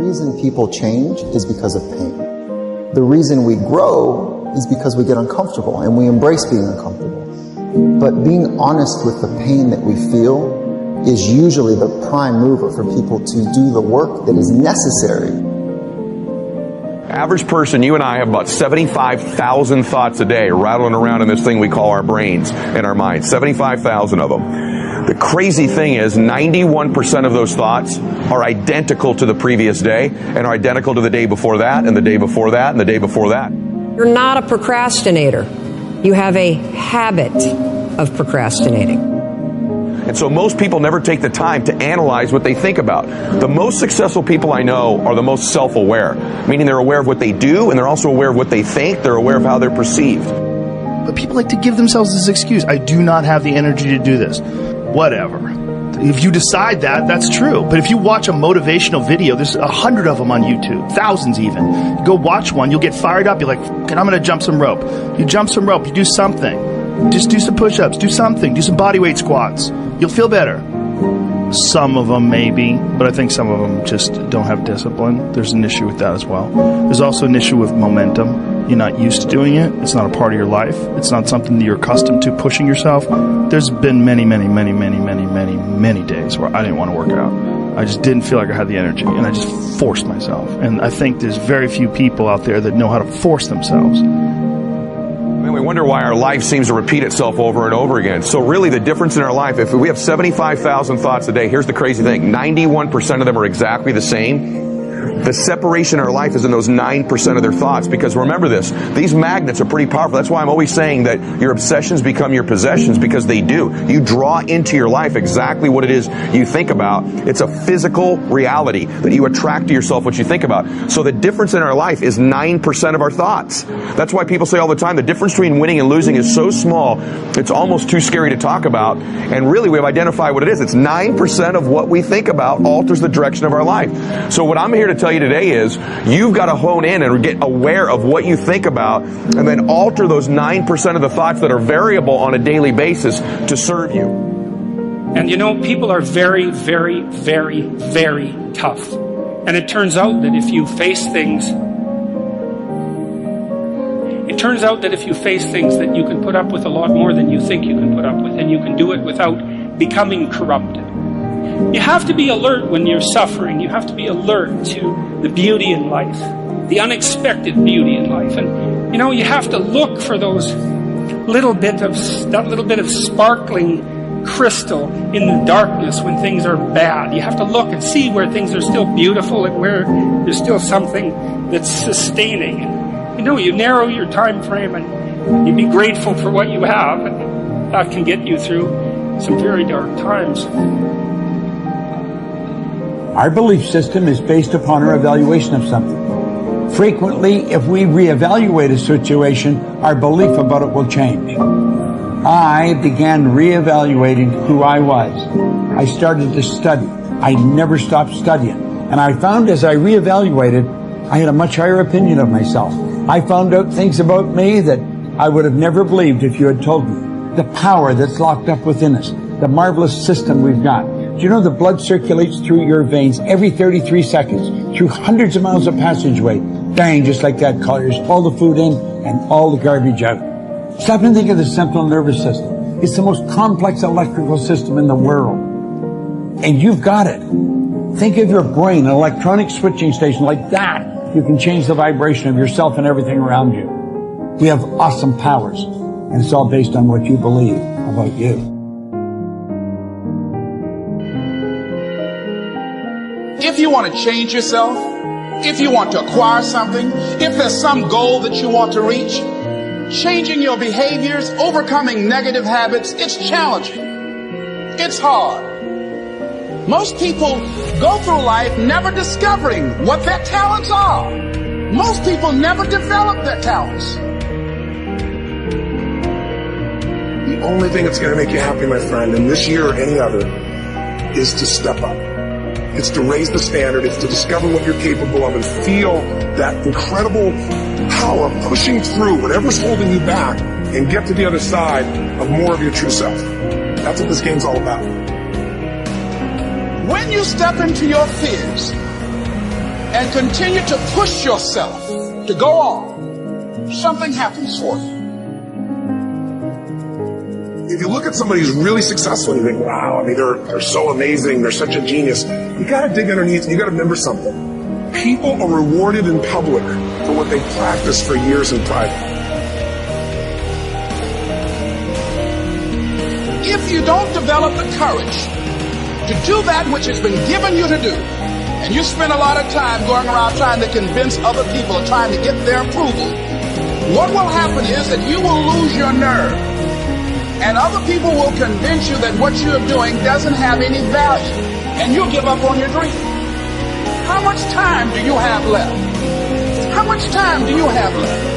reason people change is because of pain. The reason we grow is because we get uncomfortable and we embrace being uncomfortable. But being honest with the pain that we feel is usually the prime mover for people to do the work that is necessary. Average person, you and I have about 75,000 thoughts a day rattling around in this thing we call our brains and our minds. 75,000 of them. The crazy thing is 91% of those thoughts are identical to the previous day and are identical to the day before that and the day before that and the day before that. You're not a procrastinator. You have a habit of procrastinating. And so most people never take the time to analyze what they think about. The most successful people I know are the most self-aware, meaning they're aware of what they do and they're also aware of what they think. They're aware of how they're perceived. But people like to give themselves this excuse. I do not have the energy to do this. Whatever. If you decide that, that's true. But if you watch a motivational video, there's 100 of them on YouTube, thousands even. You go watch one, you'll get fired up. You're like, I'm going to jump some rope. You jump some rope, you do something. Just do some push-ups, do something, do some body weight squats. You'll feel better. Some of them maybe, but I think some of them just don't have discipline. There's an issue with that as well. There's also an issue with momentum. You're not used to doing it. It's not a part of your life. It's not something that you're accustomed to pushing yourself. There's been many days where I didn't want to work out. I just didn't feel like I had the energy, and I just forced myself. And I think there's very few people out there that know how to force themselves. And we wonder why our life seems to repeat itself over and over again. So really the difference in our life, if we have 75,000 thoughts a day, here's the crazy thing. 91% of them are exactly the same. The separation in our life is in those 9% of their thoughts, because remember this, these magnets are pretty powerful. That's why I'm always saying that your obsessions become your possessions, because they do. You draw into your life exactly what it is you think about. It's a physical reality that you attract to yourself what you think about. So the difference in our life is 9% of our thoughts. That's why people say all the time the difference between winning and losing is so small, it's almost too scary to talk about. And really we have identified what it is. It's 9% of what we think about alters the direction of our life. So what I'm here to tell you today is you've got to hone in and get aware of what you think about and then alter those 9% of the thoughts that are variable on a daily basis to serve you. And you know, people are very, very, very, very tough. And it turns out that if you face things that you can put up with a lot more than you think you can put up with, and you can do it without becoming corrupted. You have to be alert when you're suffering. You have to be alert to the beauty in life, the unexpected beauty in life. And, you know, you have to look for that little bit of sparkling crystal in the darkness when things are bad. You have to look and see where things are still beautiful and where there's still something that's sustaining. And, you know, you narrow your time frame and you be grateful for what you have, and that can get you through some very dark times. Our belief system is based upon our evaluation of something. Frequently, if we reevaluate a situation, our belief about it will change. I began reevaluating who I was. I started to study. I never stopped studying. And I found as I reevaluated, I had a much higher opinion of myself. I found out things about me that I would have never believed if you had told me. The power that's locked up within us. The marvelous system we've got. Do you know the blood circulates through your veins every 33 seconds through hundreds of miles of passageway? Bang, just like that, colors all the food in and all the garbage out. Stop and think of the central nervous system. It's the most complex electrical system in the world. And you've got it. Think of your brain, an electronic switching station like that. You can change the vibration of yourself and everything around you. We have awesome powers, and it's all based on what you believe about you. If you want to change yourself, if you want to acquire something, if there's some goal that you want to reach, changing your behaviors, overcoming negative habits, it's challenging. It's hard. Most people go through life never discovering what their talents are. Most people never develop their talents. The only thing that's going to make you happy, my friend, in this year or any other, is to step up. It's to raise the standard. It's to discover what you're capable of and feel that incredible power pushing through whatever's holding you back and get to the other side of more of your true self. That's what this game's all about. When you step into your fears and continue to push yourself to go on, something happens for you. If you look at somebody who's really successful, you think, wow, I mean, they're so amazing, they're such a genius. You gotta dig underneath, you gotta remember something. People are rewarded in public for what they practice for years in private. If you don't develop the courage to do that which has been given you to do, and you spend a lot of time going around trying to convince other people or trying to get their approval, what will happen is that you will lose your nerve. And other people will convince you that what you're doing doesn't have any value, and you'll give up on your dream. How much time do you have left? How much time do you have left?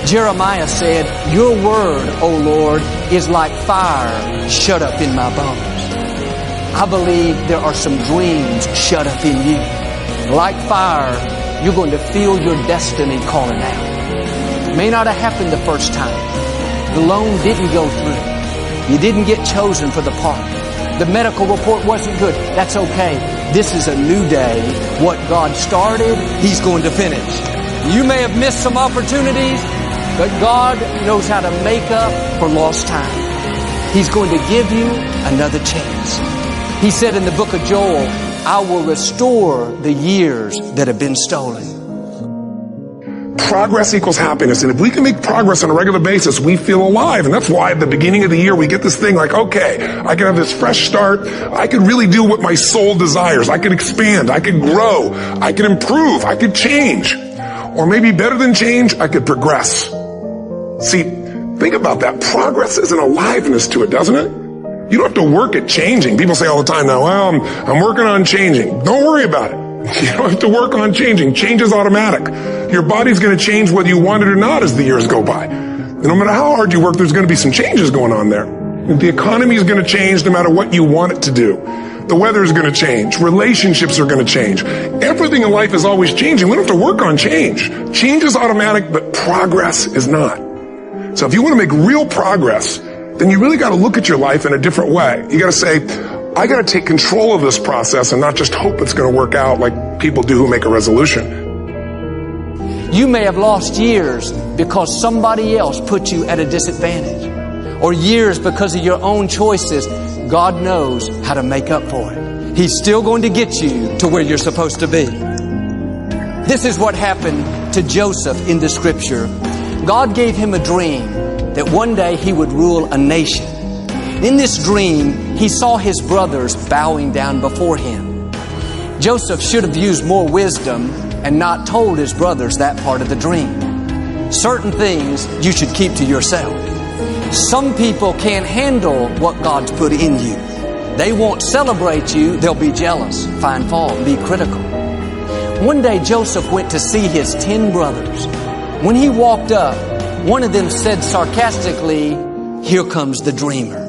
Jeremiah said, "Your word, O Lord, is like fire shut up in my bones." I believe there are some dreams shut up in you. Like fire, you're going to feel your destiny calling out. It may not have happened the first time. The loan didn't go through. You didn't get chosen for the part. The medical report wasn't good. That's okay. This is a new day. What God started, He's going to finish. You may have missed some opportunities, but God knows how to make up for lost time. He's going to give you another chance. He said in the book of Joel, "I will restore the years that have been stolen." Progress equals happiness, and if we can make progress on a regular basis, we feel alive. And that's why at the beginning of the year we get this thing like, okay, I can have this fresh start. I can really do what my soul desires. I can expand. I can grow. I can improve. I could change. Or maybe better than change, I could progress. See, think about that. Progress is an aliveness to it, doesn't it? You don't have to work at changing. People say all the time now, well, I'm working on changing. Don't worry about it. You don't have to work on changing. Change is automatic. Your body's going to change whether you want it or not as the years go by. And no matter how hard you work, there's going to be some changes going on there. The economy is going to change no matter what you want it to do. The weather is going to change. Relationships are going to change. Everything in life is always changing. We don't have to work on change. Change is automatic, but progress is not. So if you want to make real progress, then you really got to look at your life in a different way. You got to say, I got to take control of this process and not just hope it's going to work out like people do who make a resolution. You may have lost years because somebody else put you at a disadvantage, or years because of your own choices. God knows how to make up for it. He's still going to get you to where you're supposed to be. This is what happened to Joseph in the scripture. God gave him a dream that one day he would rule a nation. In this dream, he saw his brothers bowing down before him. Joseph should have used more wisdom and not told his brothers that part of the dream. Certain things you should keep to yourself. Some people can't handle what God's put in you. They won't celebrate you. They'll be jealous, find fault, be critical. One day Joseph went to see his 10 brothers. When he walked up, one of them said sarcastically, "Here comes the dreamer."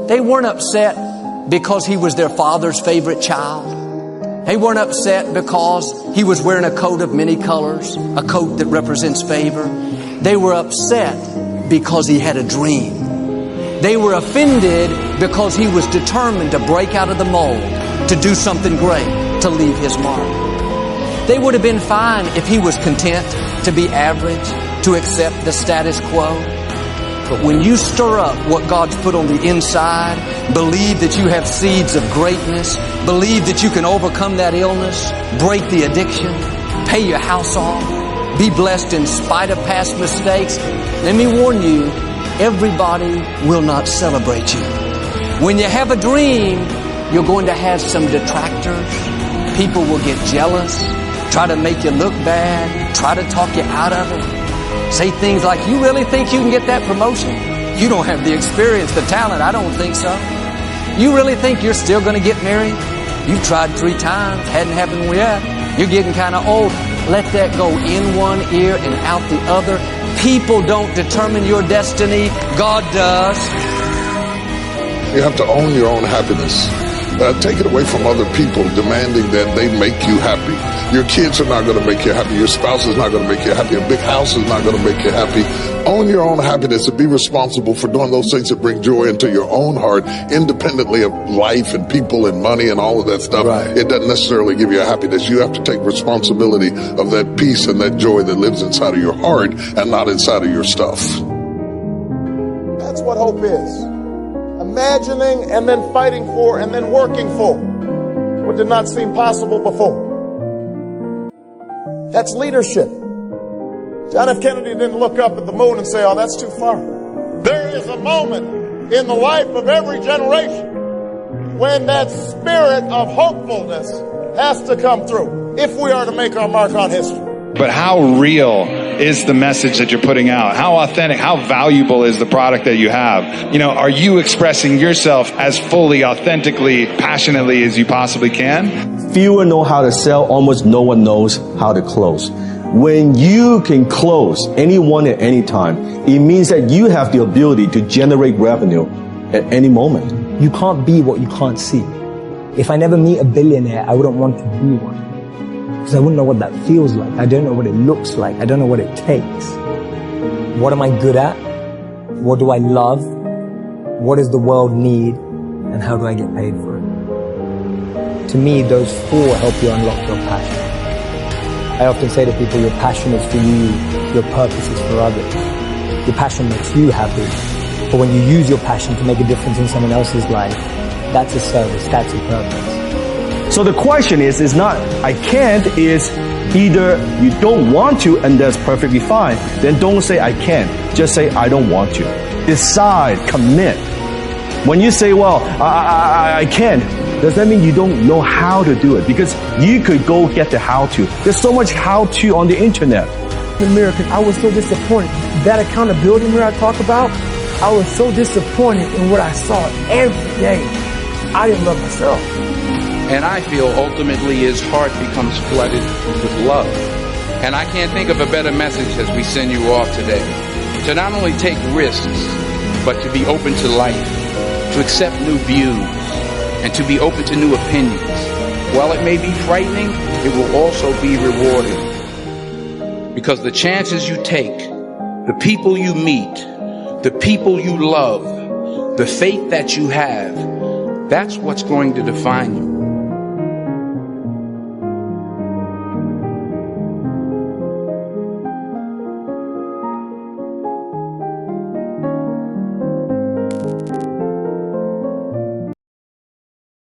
They weren't upset because he was their father's favorite child. They weren't upset because he was wearing a coat of many colors, a coat that represents favor. They were upset because he had a dream. They were offended because he was determined to break out of the mold, to do something great, to leave his mark. They would have been fine if he was content to be average, to accept the status quo. But when you stir up what God's put on the inside, believe that you have seeds of greatness, believe that you can overcome that illness, break the addiction, pay your house off, be blessed in spite of past mistakes, let me warn you, everybody will not celebrate you. When you have a dream, you're going to have some detractors. People will get jealous, try to make you look bad, try to talk you out of it. Say things like, "You really think you can get that promotion? You don't have the experience, the talent. I don't think so. You really think you're still going to get married? You've tried 3 times, hadn't happened yet. You're getting kind of old." Let that go in one ear and out the other. People don't determine your destiny. God does. You have to own your own happiness. Take it away from other people demanding that they make you happy. Your kids are not going to make you happy. Your spouse is not going to make you happy. A big house is not going to make you happy. Own your own happiness and be responsible for doing those things that bring joy into your own heart, independently of life and people and money and all of that stuff. Right. It doesn't necessarily give you a happiness. You have to take responsibility of that peace and that joy that lives inside of your heart and not inside of your stuff. That's what hope is. Imagining and then fighting for and then working for what did not seem possible before. That's leadership. John F. Kennedy didn't look up at the moon and say, oh, that's too far. There is a moment in the life of every generation when that spirit of hopefulness has to come through if we are to make our mark on history. But how real is the message that you're putting out? How authentic, how valuable is the product that you have? You know, are you expressing yourself as fully, authentically, passionately as you possibly can? Fewer know how to sell, almost no one knows how to close. When you can close anyone at any time, it means that you have the ability to generate revenue at any moment. You can't be what you can't see. If I never meet a billionaire, I wouldn't want to be one. Because I wouldn't know what that feels like. I don't know what it looks like. I don't know what it takes. What am I good at? What do I love? What does the world need? And how do I get paid for it? To me, those four help you unlock your passion. I often say to people, your passion is for you, your purpose is for others. Your passion makes you happy. But when you use your passion to make a difference in someone else's life, that's a service, that's a purpose. So the question is not I can't, is either you don't want to and that's perfectly fine. Then don't say I can't. Just say I don't want to. Decide, commit. When you say, well, I can't, does that mean you don't know how to do it? Because you could go get the how to. There's so much how to on the internet. The mirror, because I was so disappointed. That accountability mirror I talk about, I was so disappointed in what I saw every day. I didn't love myself. And I feel ultimately his heart becomes flooded with love. And I can't think of a better message as we send you off today. To not only take risks, but to be open to life, to accept new views, and to be open to new opinions. While it may be frightening, it will also be rewarding. Because the chances you take, the people you meet, the people you love, the faith that you have, that's what's going to define you.